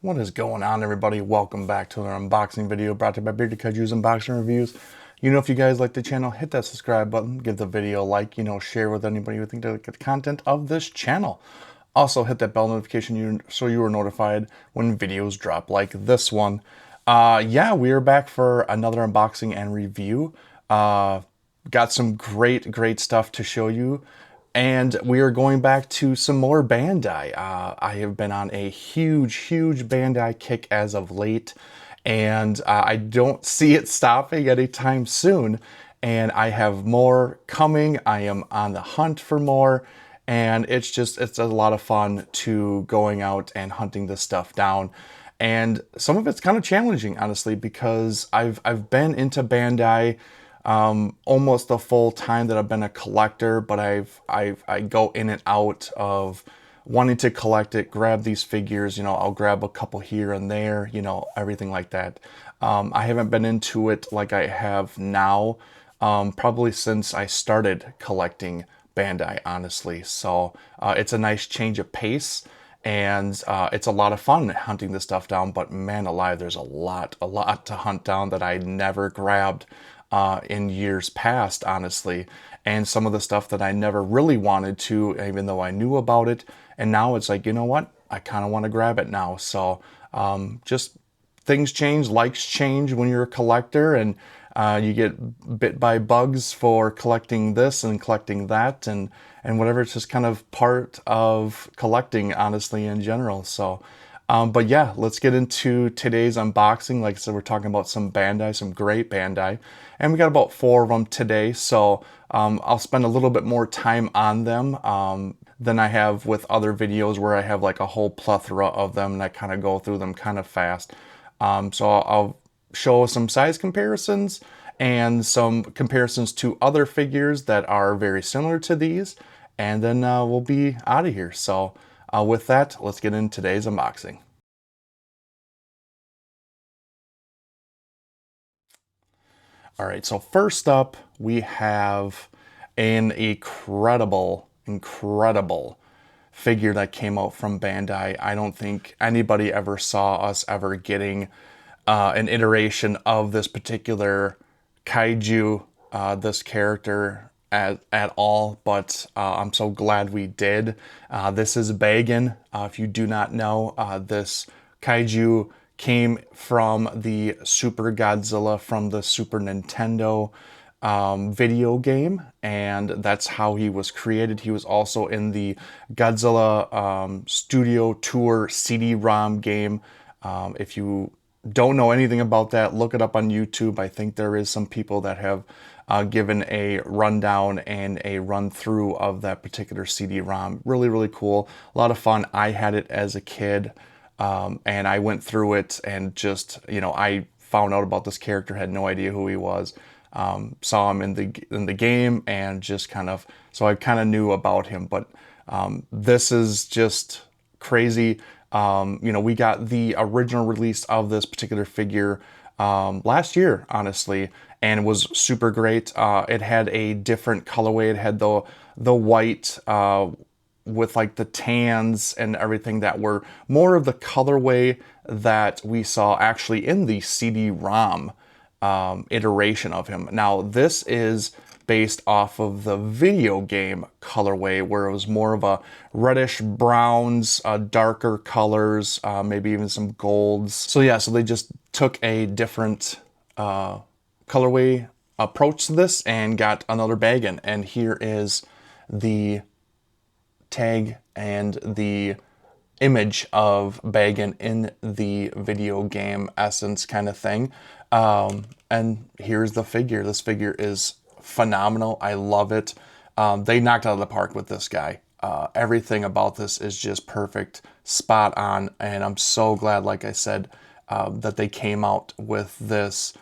What is going on, everybody? Welcome back to another unboxing video brought to you by Bearded Kaiju's Unboxing Reviews. If you guys like the channel, hit that subscribe button, give the video a like, share with anybody who think they like the content of this channel. Also, hit that bell notification so you are notified when videos drop like this one. Yeah, we are back for another unboxing and review. Got some great stuff to show you. And we are going back to some more Bandai. I have been on a huge Bandai kick as of late, and I don't see it stopping anytime soon. And I have more coming. I am on the hunt for more, and it's a lot of fun to going out and hunting this stuff down. And some of it's kind of challenging, honestly, because I've been into Bandai almost the full time that I've been a collector, but I go in and out of wanting to collect it, grab these figures, I'll grab a couple here and there, everything like that. I haven't been into it like I have now, probably since I started collecting Bandai, honestly. So it's a nice change of pace. And it's a lot of fun hunting this stuff down, but man alive, there's a lot to hunt down that I never grabbed in years past, honestly. And some of the stuff that I never really wanted to, even though I knew about it. And now it's like, you know what? I kind of want to grab it now. So just things change, likes change when you're a collector, and you get bit by bugs for collecting this and collecting that and whatever. It's just kind of part of collecting, honestly, in general. So but yeah, let's get into today's unboxing. Like I said, we're talking about some Bandai, some great Bandai, and we got about 4 of them today. So I'll spend a little bit more time on them than I have with other videos where I have like a whole plethora of them and I kind of go through them kind of fast. So I'll show some size comparisons and some comparisons to other figures that are very similar to these, and then we'll be out of here. So with that, let's get into today's unboxing. All right, so first up, we have an incredible figure that came out from Bandai. I don't think anybody ever saw us ever getting an iteration of this particular kaiju, this character at all, but I'm so glad we did. This is Bagan. If you do not know, this kaiju came from the Super Godzilla from the Super Nintendo video game, and that's how he was created. He was also in the Godzilla Studio Tour CD-ROM game. If you don't know anything about that, look it up on YouTube. I think there is some people that have given a rundown and a run through of that particular CD-ROM. Really cool. A lot of fun. I had it as a kid, and I went through it and just, I found out about this character, had no idea who he was. Saw him in the game and just so I kind of knew about him. But this is just crazy. We got the original release of this particular figure last year, honestly, and it was super great. It had a different colorway. It had the white with like the tans and everything that were more of the colorway that we saw actually in the CD-ROM iteration of him. Now, this is based off of the video game colorway, where it was more of a reddish browns, darker colors, maybe even some golds. So yeah, so they just took a different colorway approach to this and got another Bagan. And here is the tag and the image of Bagan in the video game essence kind of thing. And here's the figure. This figure is phenomenal. I love it. They knocked out of the park with this guy. Everything about this is just perfect, spot on, and I'm so glad, like I said, that they came out with this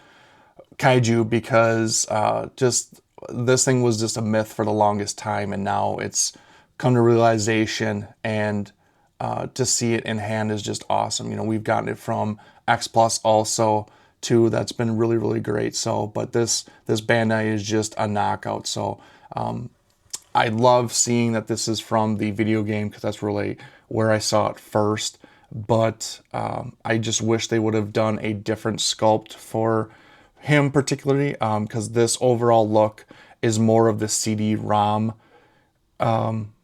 kaiju, because just this thing was just a myth for the longest time, and now it's come to realization, and to see it in hand is just awesome. We've gotten it from X Plus also too. That's been really great. So, but this Bandai is just a knockout. So I love seeing that this is from the video game, because that's really where I saw it first. but I just wish they would have done a different sculpt for him particularly, because this overall look is more of the CD-ROM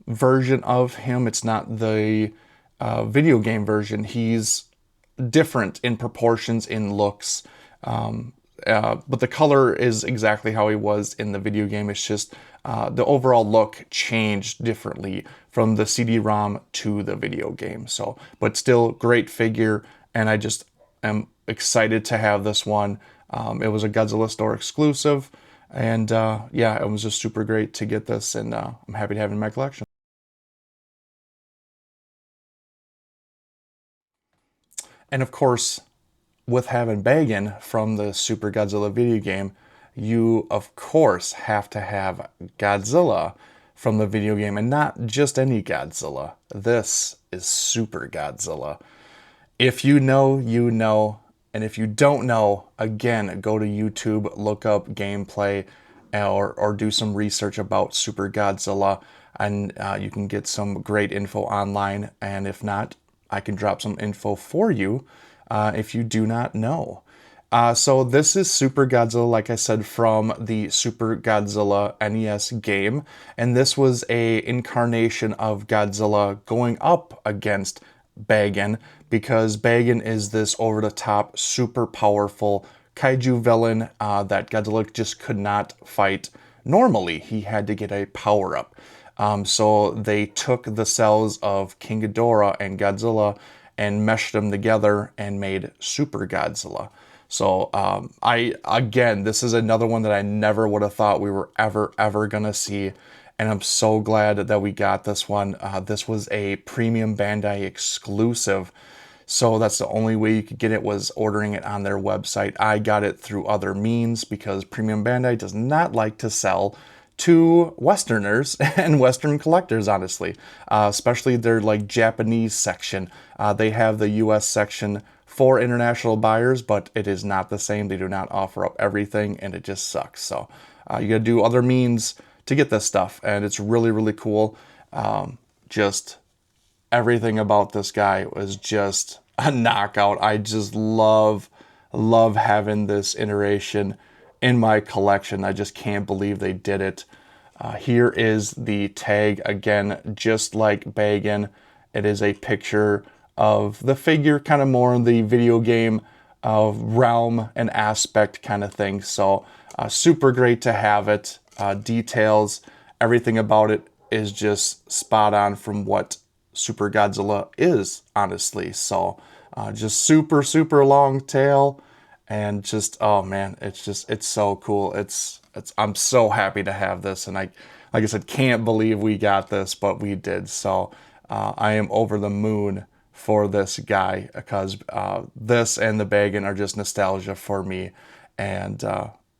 version of him. It's not the video game version. He's different in proportions, in looks, but the color is exactly how he was in the video game. It's just the overall look changed differently from the CD-ROM to the video game. So, but still great figure, and I just am excited to have this one. It was a Godzilla store exclusive, and yeah, it was just super great to get this, and I'm happy to have it in my collection. And of course, with having Bagan from the Super Godzilla video game, you of course have to have Godzilla from the video game, and not just any Godzilla. This is Super Godzilla. If you know, you know. And if you don't know, again, go to YouTube, look up gameplay, or do some research about Super Godzilla, and you can get some great info online. And if not, I can drop some info for you if you do not know. So this is Super Godzilla, like I said, from the Super Godzilla NES game, and this was a incarnation of Godzilla going up against Bagan, because Bagan is this over-the-top, super powerful kaiju villain that Godzilla just could not fight normally. He had to get a power-up. So they took the cells of King Ghidorah and Godzilla and meshed them together and made Super Godzilla. So again, this is another one that I never would have thought we were ever gonna see, and I'm so glad that we got this one. This was a premium Bandai exclusive, so that's the only way you could get it, was ordering it on their website. I got it through other means because Premium Bandai does not like to sell to Westerners and Western collectors, honestly, especially their like Japanese section. They have the US section for international buyers, but it is not the same. They do not offer up everything, and it just sucks. So you gotta do other means to get this stuff, and it's really cool. Just everything about this guy was just a knockout. I just love having this iteration in my collection. I just can't believe they did it. Here is the tag again, just like Bagan. It is a picture of the figure, kind of more in the video game realm and aspect kind of thing. So super great to have it. Details, everything about it is just spot on from what Super Godzilla is, honestly. So just super long tail, and just, oh man, it's so cool. I'm so happy to have this, and like I said, can't believe we got this, but we did. So I am over the moon for this guy, because this and the Bagan are just nostalgia for me, and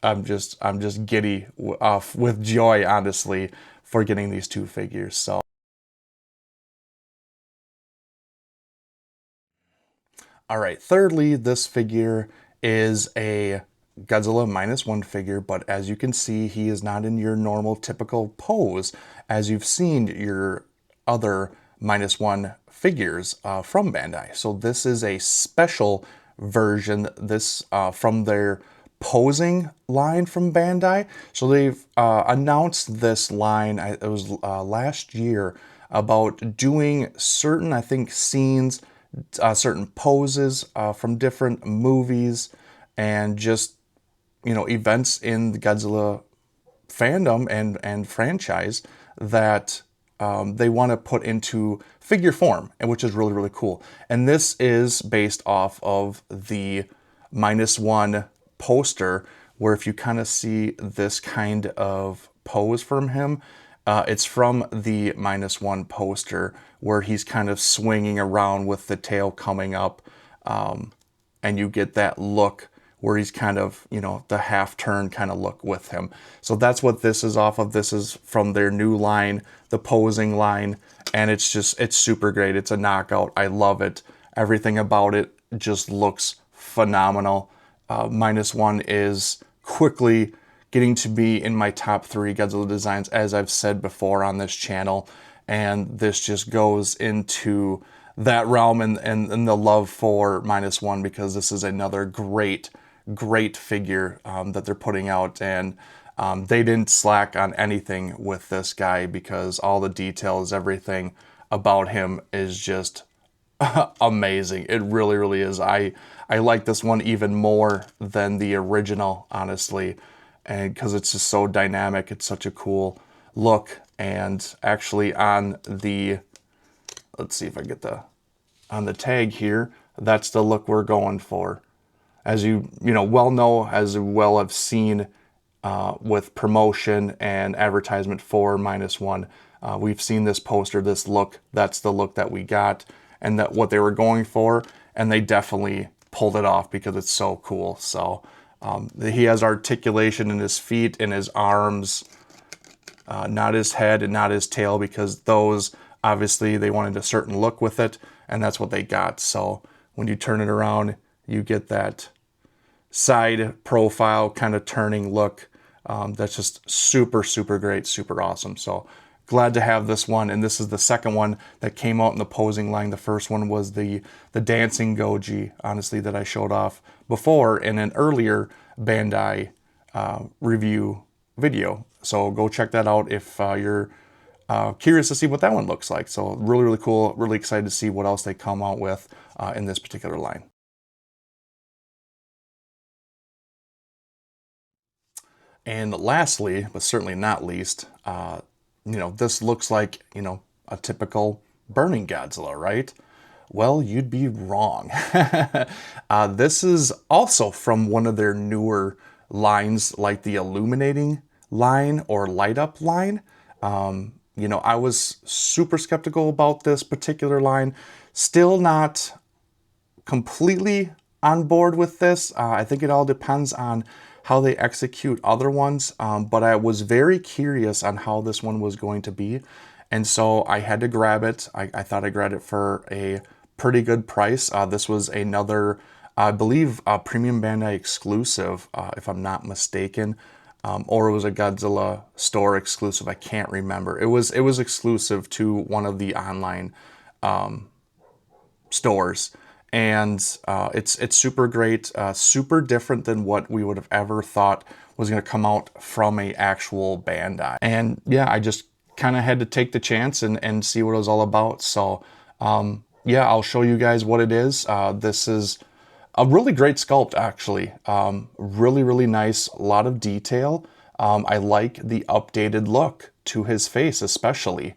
I'm just giddy with joy, honestly, for getting these two figures. So. All right, thirdly, this figure is a Godzilla -1 figure, but as you can see, he is not in your normal typical pose as you've seen your other -1 figures from Bandai. So this is a special version, this from their posing line from Bandai. So they've announced this line, it was last year, about doing certain, I think, scenes, certain poses from different movies, and just, you know, events in the Godzilla fandom and franchise that they want to put into figure form, and which is really cool. And this is based off of the -1 poster, where if you kind of see this kind of pose from him, it's from the -1 poster, where he's kind of swinging around with the tail coming up, and you get that look where he's kind of, you know, the half turn kind of look with him. So that's what this is off of. This is from their new line, the posing line, and it's super great. It's a knockout. I love it. Everything about it just looks phenomenal. -1 is quickly getting to be in my top 3 Godzilla designs, as I've said before on this channel, and this just goes into that realm and the love for -1, because this is another great figure that they're putting out, and they didn't slack on anything with this guy, because all the details, everything about him is just amazing. It really is. I like this one even more than the original, honestly, and because it's just so dynamic. It's such a cool look. And actually on the, let's see if I get on the tag here, that's the look we're going for. As you well know, as well have seen with promotion and advertisement for -1, we've seen this poster, this look. That's the look that we got, and that what they were going for, and they definitely pulled it off, because it's so cool. So he has articulation in his feet, in his arms, not his head and not his tail, because those, obviously, they wanted a certain look with it, and that's what they got. So when you turn it around, you get that side profile kind of turning look. That's just super great, super awesome. So glad to have this one, and this is the second one that came out in the posing line. The first one was the dancing Goji, honestly, that I showed off before in an earlier Bandai review video. So go check that out if you're curious to see what that one looks like. So really cool. Really excited to see what else they come out with in this particular line. And lastly, but certainly not least, this looks like, a typical burning Godzilla, right? Well, you'd be wrong. This is also from one of their newer lines, like the illuminating line or light up line. I was super skeptical about this particular line. Still not completely on board with this. I think it all depends on how they execute other ones, but I was very curious on how this one was going to be, and so I had to grab it. I thought I grabbed it for a pretty good price. This was another, I believe, premium Bandai exclusive, if I'm not mistaken, or it was a Godzilla store exclusive. I can't remember. It was exclusive to one of the online stores. And it's super great, super different than what we would have ever thought was going to come out from a actual Bandai. And yeah, I just kind of had to take the chance and see what it was all about. So yeah, I'll show you guys what it is. This is a really great sculpt, actually. Really nice, a lot of detail. I like the updated look to his face, especially.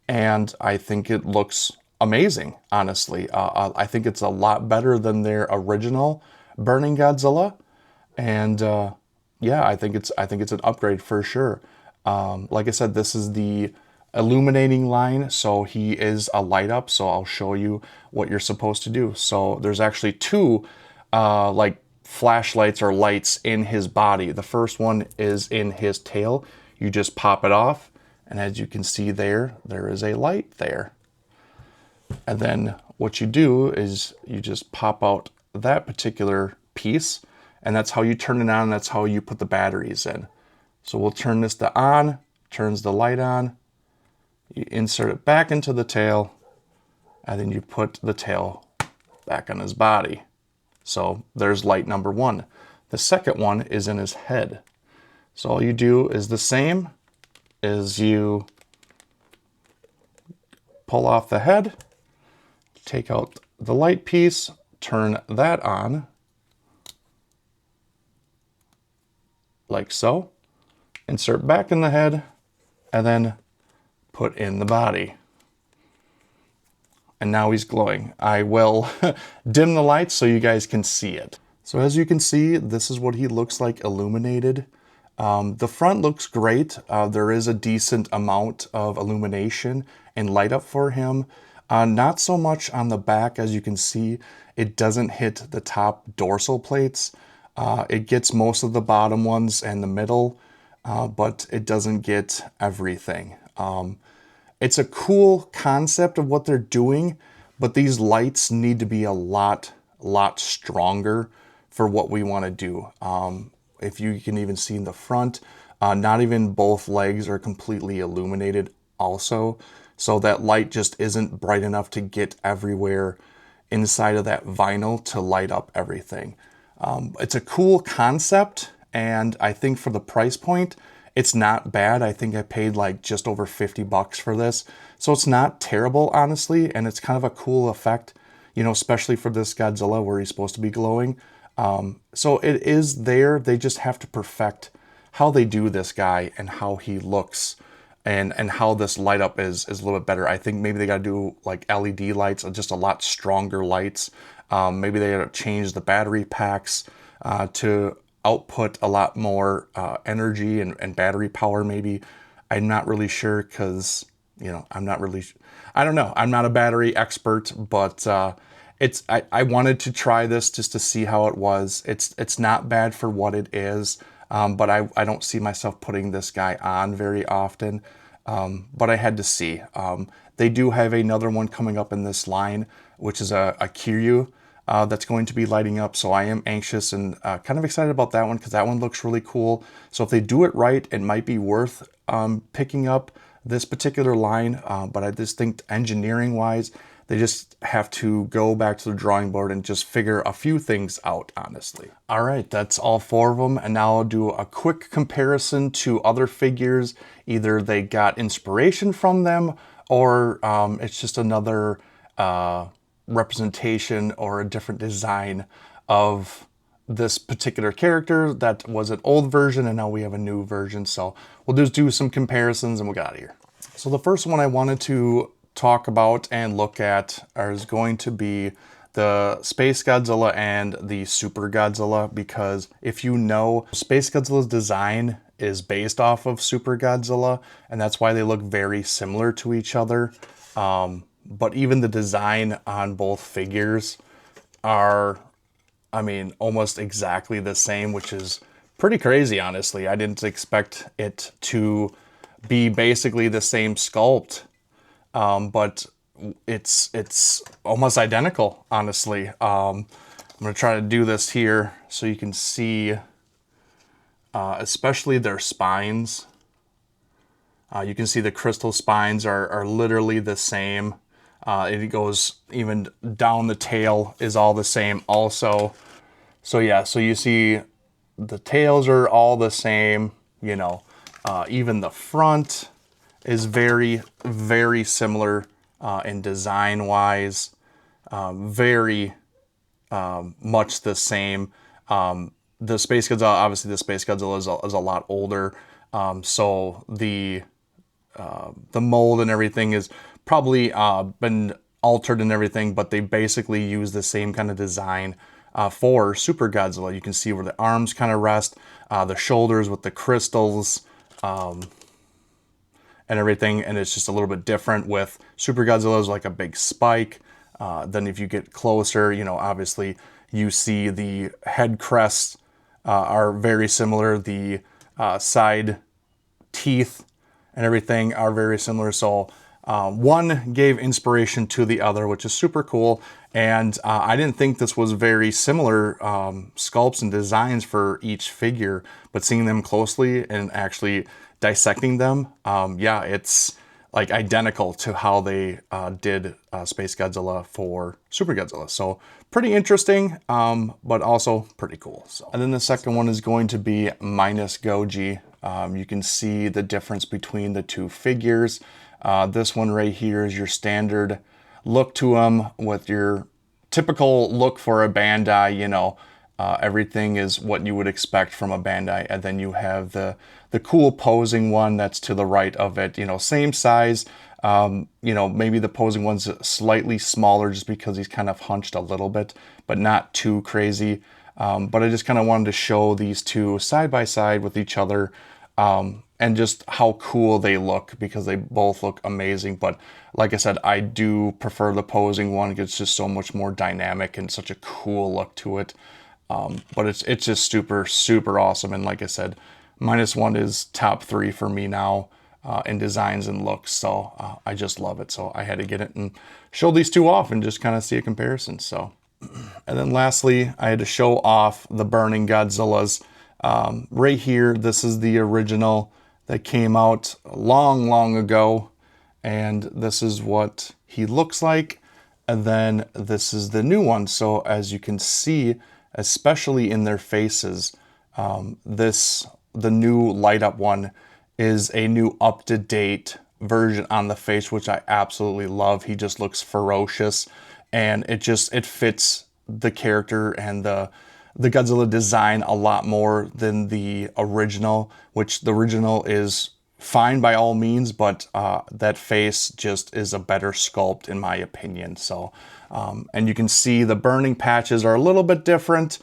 And I think it looks amazing, honestly. I think it's a lot better than their original Burning Godzilla, and yeah, I think it's an upgrade for sure. Like I said, this is the illuminating line, so he is a light up. So I'll show you what you're supposed to do. So there's actually two like flashlights or lights in his body. The first one is in his tail. You just pop it off, and as you can see there is a light there. And then what you do is you just pop out that particular piece, and that's how you turn it on. That's how you put the batteries in. So we'll turn this to on, turns the light on. You insert it back into the tail, and then you put the tail back on his body. So there's light number one. The second one is in his head. So all you do is the same as you pull off the head, take out the light piece, turn that on, like so, insert back in the head, and then put in the body. And now he's glowing. I will dim the lights so you guys can see it. So as you can see, this is what he looks like illuminated. The front looks great. There is a decent amount of illumination and light up for him. Not so much on the back. As you can see, it doesn't hit the top dorsal plates. It gets most of the bottom ones and the middle, but it doesn't get everything. It's a cool concept of what they're doing, but these lights need to be a lot stronger for what we want to do. If you can even see in the front, not even both legs are completely illuminated also. so that light just isn't bright enough to get everywhere inside of that vinyl to light up everything. It's a cool concept, and I think for the price point, it's not bad. I think I paid like just over 50 bucks for this. So it's not terrible, honestly, and it's kind of a cool effect, you know, especially for this Godzilla where he's supposed to be glowing. So it is there. They just have to perfect how they do this guy and how he looks, and how this light up is a little bit better. I think maybe they got to do like LED lights, just a lot stronger lights. Maybe they got to change the battery packs to output a lot more energy and battery power maybe. I'm not really sure because, you know, I don't know. I'm not a battery expert, but I wanted to try this just to see how it was. It's not bad for what it is, but I don't see myself putting this guy on very often, but I had to see. They do have another one coming up in this line, which is a Kiryu that's going to be lighting up. So I am anxious and kind of excited about that one because that one looks really cool. So if they do it right, it might be worth picking up this particular line. But I just think engineering wise, they just have to go back to the drawing board and just figure a few things out, honestly. All right, that's all 4 of them. And now I'll do a quick comparison to other figures. Either they got inspiration from them, or it's just another representation or a different design of this particular character that was an old version and now we have a new version. So we'll just do some comparisons and we'll get out of here. So the first one I wanted to talk about and look at is going to be the Space Godzilla and the Super Godzilla, because if you know, Space Godzilla's design is based off of Super Godzilla, and that's why they look very similar to each other. But even the design on both figures are, I mean, almost exactly the same, which is pretty crazy, honestly. I didn't expect it to be basically the same sculpt, but it's almost identical, honestly. I'm going to try to do this here so you can see, especially their spines. You can see the crystal spines are literally the same. It goes even down the tail is all the same also. So yeah, so you see the tails are all the same, you know, even the front is very, very similar in design wise, very much the same. The Space Godzilla, obviously the Space Godzilla is a lot older. So the mold and everything is probably been altered and everything, but they basically use the same kind of design for Super Godzilla. You can see where the arms kind of rest, the shoulders with the crystals and everything, and it's just a little bit different with Super Godzilla's like a big spike. Then if you get closer, you know, obviously you see the head crests are very similar. The side teeth and everything are very similar. So one gave inspiration to the other, which is super cool. And I didn't think this was very similar sculpts and designs for each figure, but seeing them closely and actually dissecting them, yeah, it's like identical to how they did Space Godzilla for Super Godzilla. So pretty interesting, but also pretty cool. So, and then the second one is going to be minus Goji. You can see the difference between the two figures. This one right here is your standard look to them with your typical look for a Bandai, you know, everything is what you would expect from a Bandai. And then you have the cool posing one that's to the right of it, you know, same size. You know, maybe the posing one's slightly smaller just because he's kind of hunched a little bit, but not too crazy. But I just kind of wanted to show these two side by side with each other, and just how cool they look, because they both look amazing. But like I said, I do prefer the posing one. It's just so much more dynamic and such a cool look to it. But it's just super, super awesome. And like I said, minus one is top 3 for me now in designs and looks. So I just love it. So I had to get it and show these two off and just kind of see a comparison. So, and then lastly, I had to show off the Burning Godzillas. Right here, this is the original that came out long, long ago. and this is what he looks like. And then this is the new one. So as you can see, especially in their faces, the new light up one is a new up-to-date version on the face, which I absolutely love. He just looks ferocious, and it fits the character and the Godzilla design a lot more than the original, which the original is fine by all means, but that face just is a better sculpt in my opinion. So, and you can see the burning patches are a little bit different.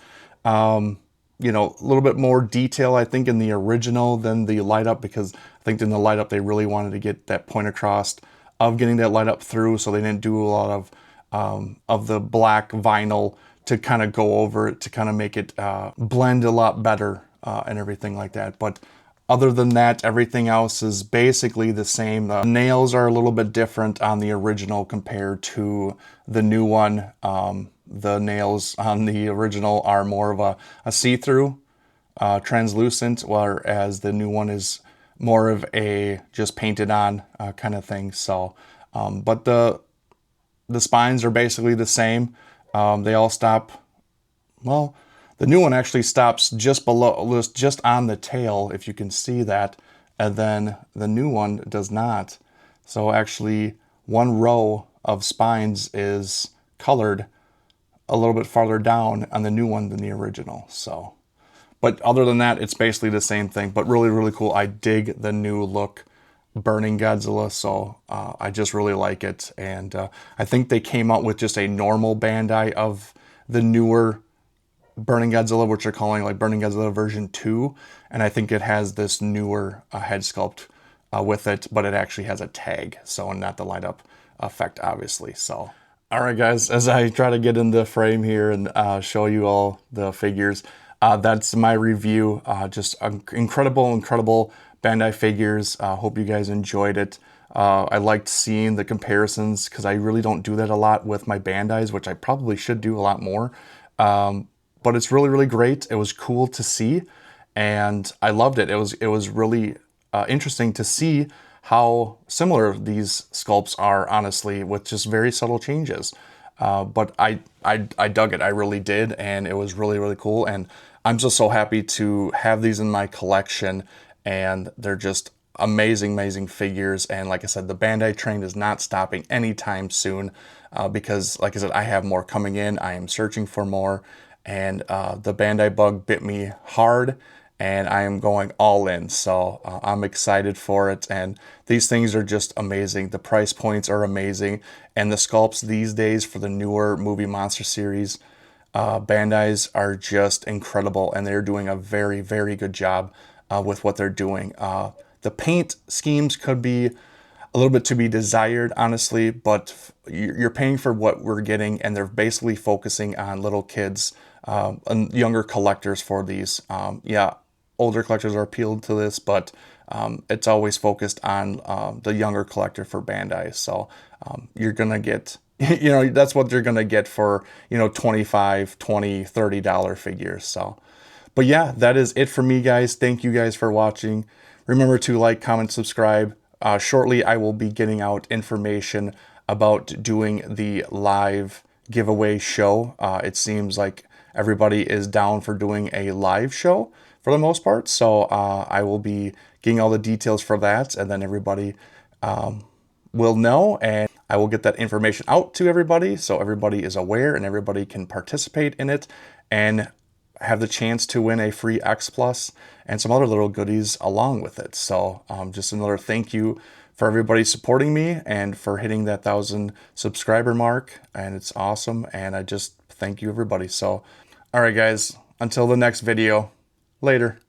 You know, a little bit more detail, I think, in the original than the light up, because I think in the light up they really wanted to get that point across of getting that light up through, so they didn't do a lot of the black vinyl to kind of go over it to kind of make it blend a lot better and everything like that. But other than that, everything else is basically the same. The nails are a little bit different on the original compared to the new one. The nails on the original are more of a see-through, translucent, whereas the new one is more of a just painted on kind of thing. So, but the spines are basically the same. They all stop, well, the new one actually stops just below, just on the tail, if you can see that, and then the new one does not. So actually, one row of spines is colored a little bit farther down on the new one than the original. So, but other than that, it's basically the same thing, but really, really cool. I dig the new look Burning Godzilla, so I just really like it. And I think they came out with just a normal Bandai of the newer Burning Godzilla, which they're calling like Burning Godzilla version 2. And I think it has this newer head sculpt with it, but it actually has a tag, so not the light up effect, obviously. So, all right, guys, as I try to get in the frame here and show you all the figures, that's my review. Just incredible Bandai figures. Hope you guys enjoyed it. I liked seeing the comparisons because I really don't do that a lot with my Bandais, which I probably should do a lot more. But it's really, really great. It was cool to see, and I loved it. It was really interesting to see how similar these sculpts are, honestly, with just very subtle changes. But I dug it. I really did, and it was really, really cool. And I'm just so happy to have these in my collection, and they're just amazing figures. And like I said, the Bandai train is not stopping anytime soon because, like I said, I have more coming in. I am searching for more, and the Bandai bug bit me hard, and I am going all in. So I'm excited for it, and these things are just amazing. The price points are amazing, and the sculpts these days for the newer movie monster series Bandais are just incredible, and they're doing a very good job with what they're doing. The paint schemes could be a little bit to be desired, honestly, but you're paying for what we're getting, and they're basically focusing on little kids and younger collectors for these. Yeah, older collectors are appealed to this, but it's always focused on the younger collector for Bandai. So you're gonna get, you know, that's what you're gonna get for, you know, $25, $20, $30 figures. So, but yeah, that is it for me, guys. Thank you guys for watching. Remember to like, comment, subscribe. Shortly, I will be getting out information about doing the live giveaway show. It seems like everybody is down for doing a live show for the most part. So I will be getting all the details for that, and then everybody will know, and I will get that information out to everybody so everybody is aware and everybody can participate in it and have the chance to win a free X Plus and some other little goodies along with it. So just another thank you for everybody supporting me and for hitting that 1,000 subscriber mark, and it's awesome, and I just thank you everybody. So all right, guys, until the next video, later.